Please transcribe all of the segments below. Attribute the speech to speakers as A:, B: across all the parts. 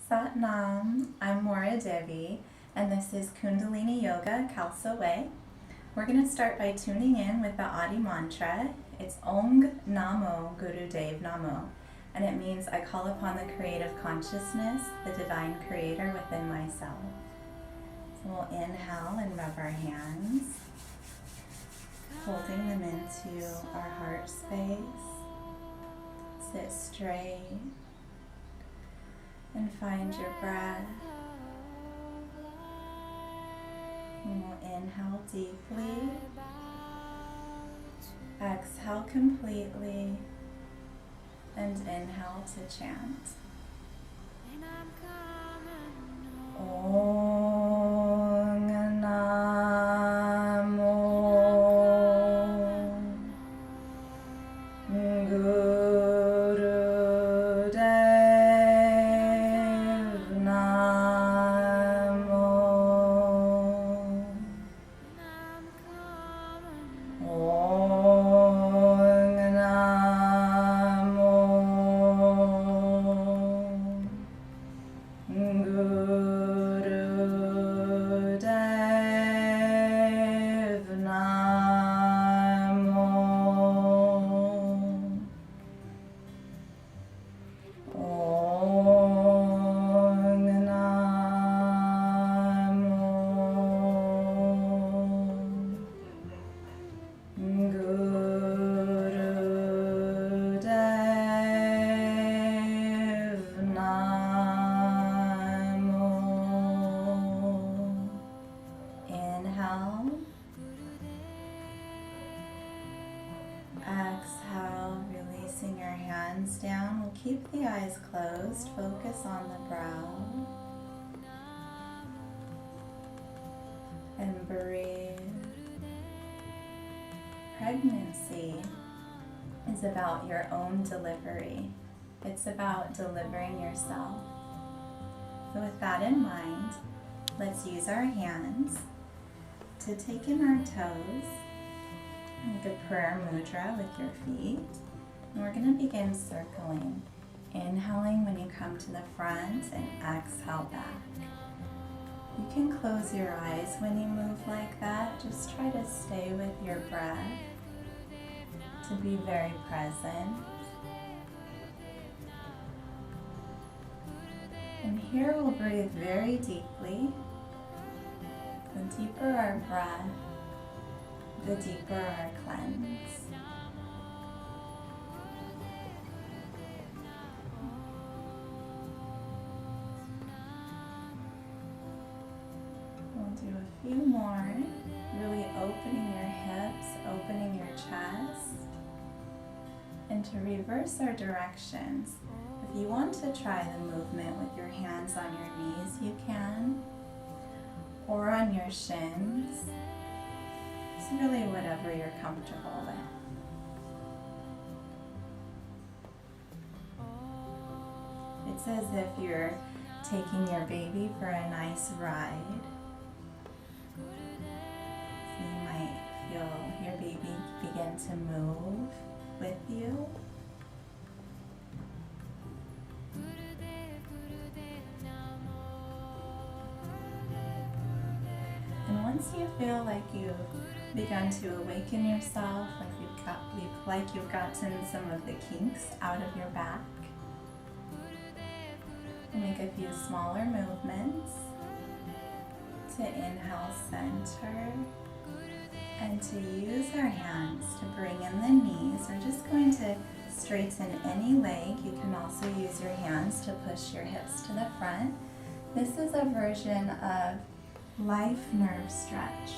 A: Sat Nam. I'm Maura Devi, and this is Kundalini Yoga Khalsa Way. We're going to start by tuning in with the Adi mantra. It's Om Namo Gurudev Namo, and it means I call upon the creative consciousness, the divine creator within myself. So we'll inhale and rub our hands, holding them into our heart space. Sit straight and find your breath. And we'll inhale deeply, exhale completely, and inhale to chant. Om Namo exhale, releasing your hands down. We'll keep the eyes closed, focus on the brow, and breathe. Pregnancy is about your own delivery. It's about delivering yourself. So with that in mind, let's use our hands to take in our toes. Make a prayer mudra with your feet. And we're going to begin circling. Inhaling when you come to the front and exhale back. You can close your eyes when you move like that. Just try to stay with your breath, to be very present. And here we'll breathe very deeply. The deeper our breath, the deeper our cleanse. We'll do a few more, really opening your hips, opening your chest. And to reverse our directions, if you want to try the movement with your hands on your knees, you can, or on your shins. It's really whatever you're comfortable with. It's as if you're taking your baby for a nice ride. So you might feel your baby begin to move with you. And once you feel like you've begun to awaken yourself, like you've gotten some of the kinks out of your back, we'll make a few smaller movements to inhale center, and to use our hands to bring in the knees. We're just going to straighten any leg. You can also use your hands to push your hips to the front. This is a version of life nerve stretch.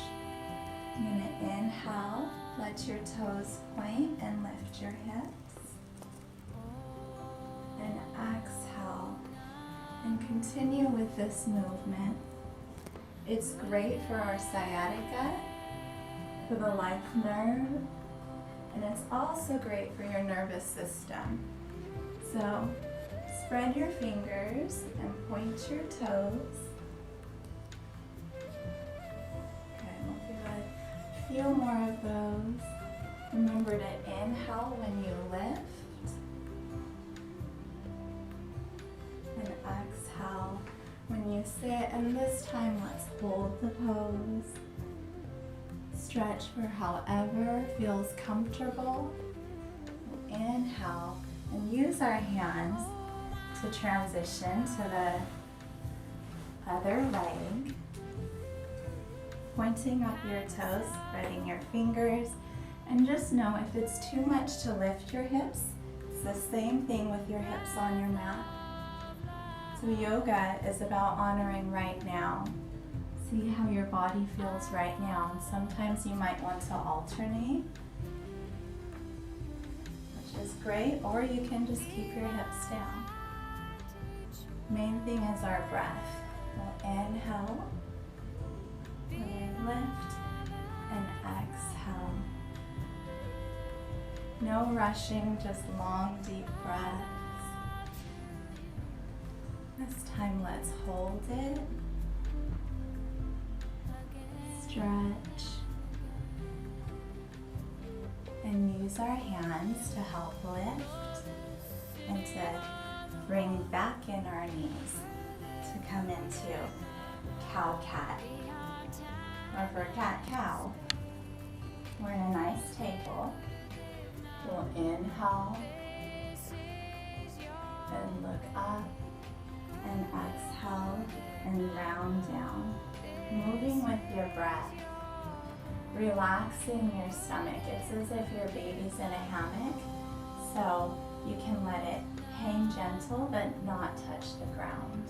A: I'm going to inhale, let your toes point and lift your hips. And exhale and continue with this movement. It's great for our sciatica, for the life nerve, and it's also great for your nervous system. So spread your fingers and point your toes. Okay, we'll do a few more of those. Remember to inhale when you lift, and exhale when you sit, and this time let's hold the pose. Stretch for however feels comfortable. Inhale, and use our hands to transition to the other leg. Pointing up your toes, spreading your fingers, and just know if it's too much to lift your hips, it's the same thing with your hips on your mat. So yoga is about honoring right now. See how your body feels right now. And sometimes you might want to alternate, which is great, or you can just keep your hips down. Main thing is our breath. We'll inhale, lift, and exhale. No rushing, just long, deep breaths. This time, let's hold it. Stretch. And use our hands to help lift and to bring back in our knees to come into cow-cat. Or for cat-cow, we're in a nice table. We'll inhale and look up and exhale and round down. Moving with your breath, relaxing your stomach. It's as if your baby's in a hammock, so you can let it hang gentle but not touch the ground.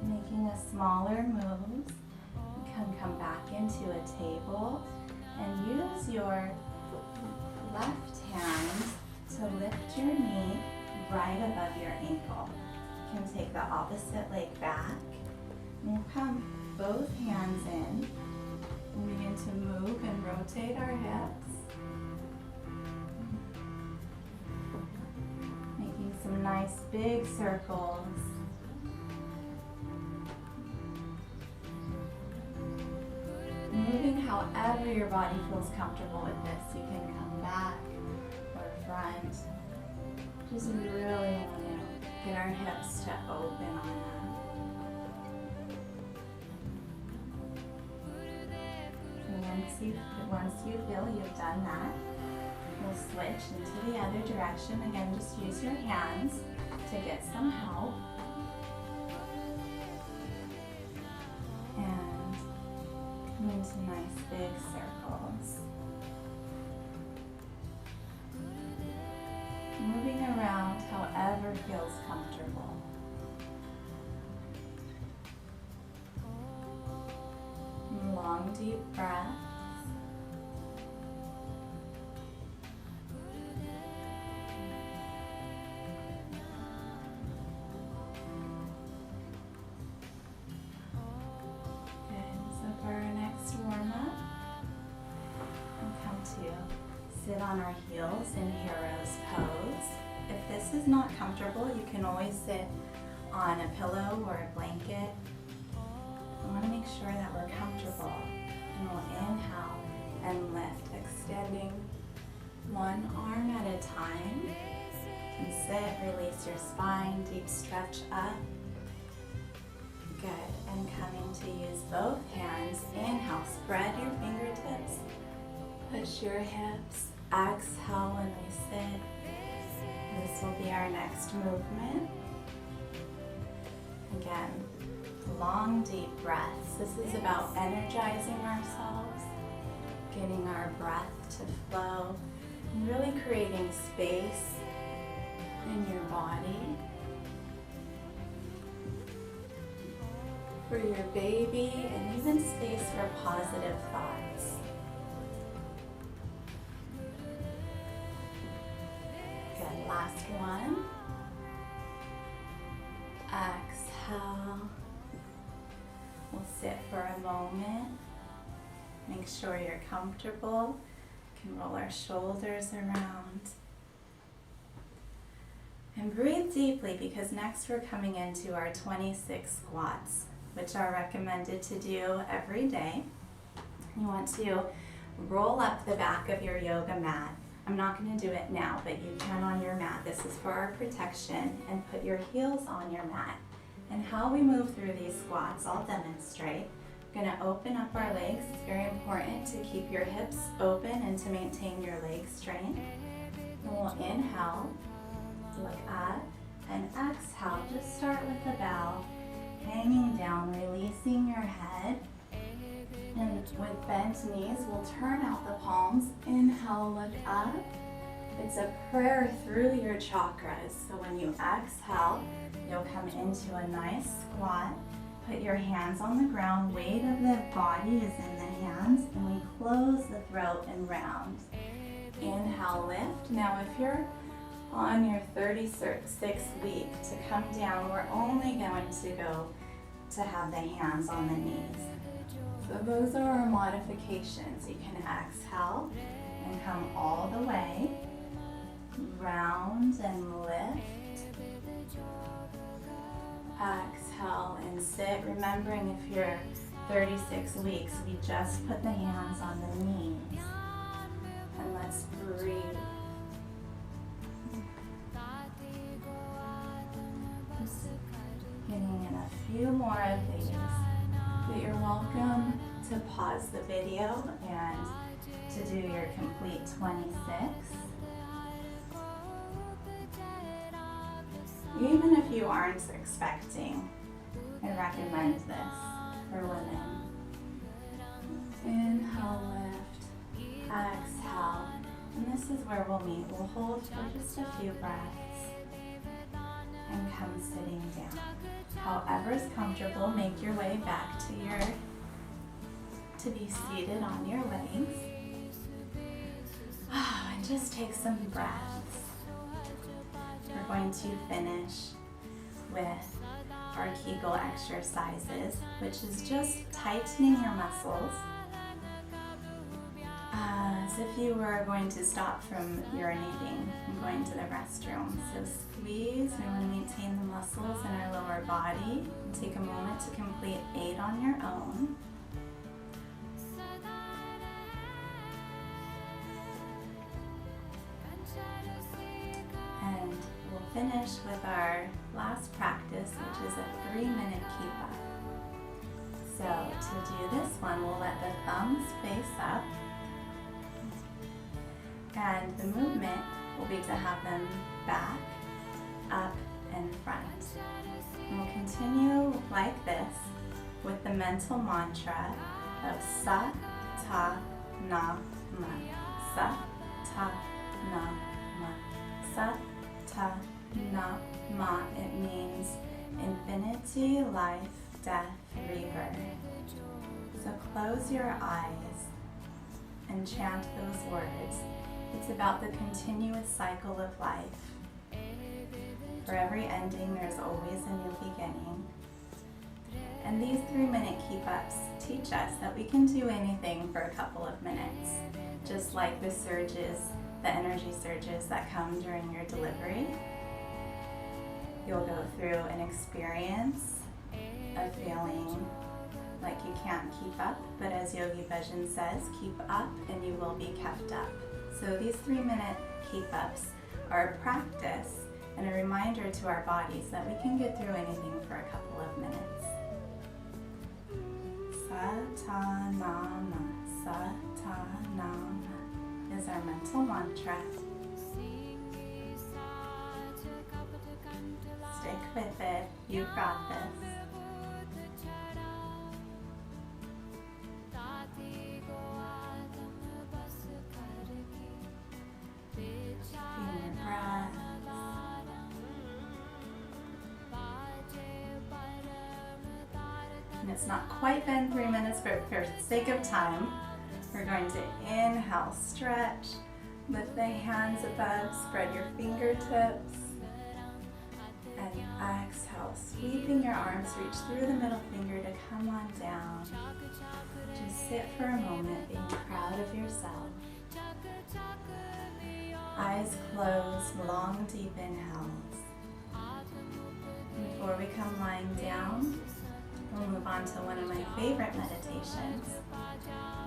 A: Making a smaller moves, you can come back into a table and use your left hand to lift your knee right above your ankle. You can take the opposite leg back. We'll come both hands in and begin to move and rotate our hips. Making some nice big circles. Moving however your body feels comfortable with this. You can come back or front. Just really want to get our hips to open on that. And once you feel you've done that, we'll switch into the other direction. Again, just use your hands to get some help. Into nice big circles. Moving around however feels comfortable. Long deep breaths. Sit on our heels in hero's pose. If this is not comfortable, you can always sit on a pillow or a blanket. We want to make sure that we're comfortable. And we'll inhale and lift, extending one arm at a time. You can sit, release your spine, deep stretch up. Good, and coming to use both hands. Inhale, spread your fingertips. Push your hips. Exhale when we sit. This will be our next movement. Again, long deep breaths. This is about energizing ourselves, getting our breath to flow, and really creating space in your body for your baby, and even space for positive thoughts. Good, last one. Exhale. We'll sit for a moment. Make sure you're comfortable. We can roll our shoulders around. And breathe deeply, because next we're coming into our 26 squats, which are recommended to do every day. You want to roll up the back of your yoga mat. I'm not going to do it now, but you can on your mat. This is for our protection. And put your heels on your mat. And how we move through these squats, I'll demonstrate. We're going to open up our legs. It's very important to keep your hips open and to maintain your leg strength. And we'll inhale, look up, and exhale. Just start with the bow, hanging down, releasing your head. And with bent knees, we'll turn out the palms. Inhale, look up. It's a prayer through your chakras. So when you exhale, you'll come into a nice squat. Put your hands on the ground. Weight of the body is in the hands. And we close the throat and round. Inhale, lift. Now if you're on your 36th week to come down, we're only going to go to have the hands on the knees. So those are our modifications. You can exhale and come all the way, round and lift. Exhale and sit, remembering if you're 36 weeks, we just put the hands on the knees. And let's breathe. Getting in a few more of these. But you're welcome to pause the video and to do your complete 26. Even if you aren't expecting, I recommend this for women. Inhale, lift, exhale, and this is where we'll meet. We'll hold for just a few breaths and come sitting down. However is comfortable, make your way back to be seated on your legs. And just take some breaths. We're going to finish with our Kegel exercises, which is just tightening your muscles. As if you were going to stop from urinating and going to the restroom. So squeeze, we want to maintain the muscles in our lower body. And take a moment to complete 8 on your own. And we'll finish with our last practice, which is a 3-minute keep up. So to do this one, we'll let the thumbs face up. And the movement will be to have them back, up, and front. And we'll continue like this with the mental mantra of Sa, Ta, Na, Ma. Sa, Ta, Na, Ma. Sa, Ta, Na, Ma. It means infinity, life, death, rebirth. So close your eyes and chant those words. It's about the continuous cycle of life. For every ending, there's always a new beginning. And these 3-minute keep-ups teach us that we can do anything for a couple of minutes, just like the surges, the energy surges that come during your delivery. You'll go through an experience of feeling like you can't keep up, but as Yogi Bhajan says, keep up and you will be kept up. So these 3-minute keep-ups are a practice and a reminder to our bodies that we can get through anything for a couple of minutes. Sa-ta-na-ma, sa-ta-na-ma is our mental mantra. Stick with it. You've got this. And it's not quite been 3 minutes, but for the sake of time, we're going to inhale, stretch, lift the hands above, spread your fingertips, and exhale, sweeping your arms, reach through the middle finger to come on down. Just sit for a moment, being proud of yourself. Eyes closed, long, deep inhales. Before we come lying down, we'll move on to one of my favorite meditations.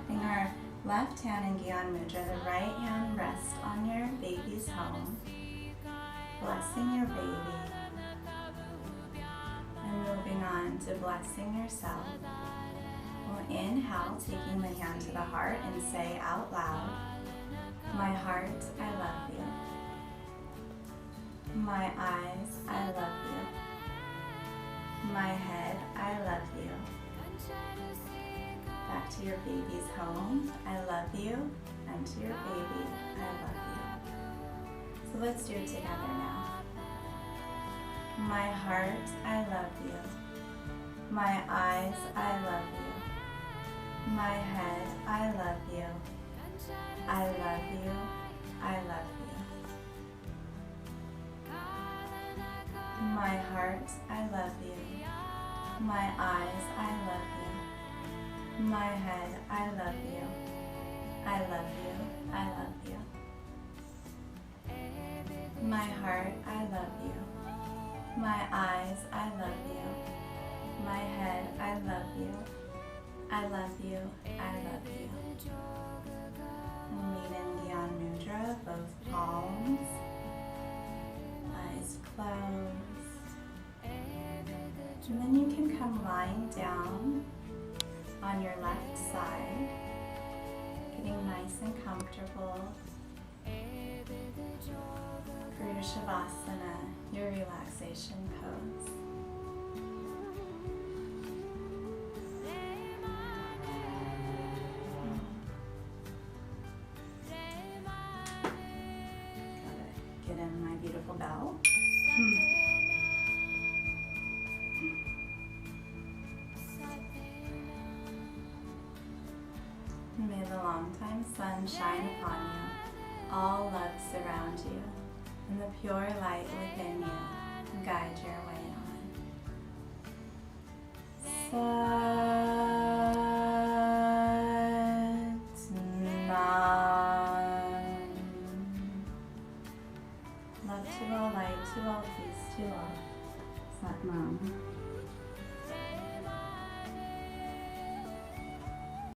A: Bring our left hand in Gyan Mudra, the right hand rest on your baby's home, blessing your baby, and moving on to blessing yourself. We'll inhale, taking the hand to the heart and say out loud, my heart, I love you. My eyes, I love you. My head, I love you. Back to your baby's home, I love you. And to your baby, I love you. So let's do it together now. My heart, I love you. My eyes, I love you. My head, I love you. I love you. I love you. My heart, I love you. My eyes, I love you. My head, I love you. I love you. I love you. My heart, I love you. My eyes, I love you. My head, I love you. I love you. I love you. Meet in Gyan Mudra, both palms, eyes closed. And then you can come lying down on your left side, getting nice and comfortable for your Shavasana, your relaxation pose. Gotta get in my beautiful bell. May the longtime sun shine upon you, all love surround you, and the pure light within you guide your way on. Sat Nam. Love to all, light to all, peace to all. Sat Nam.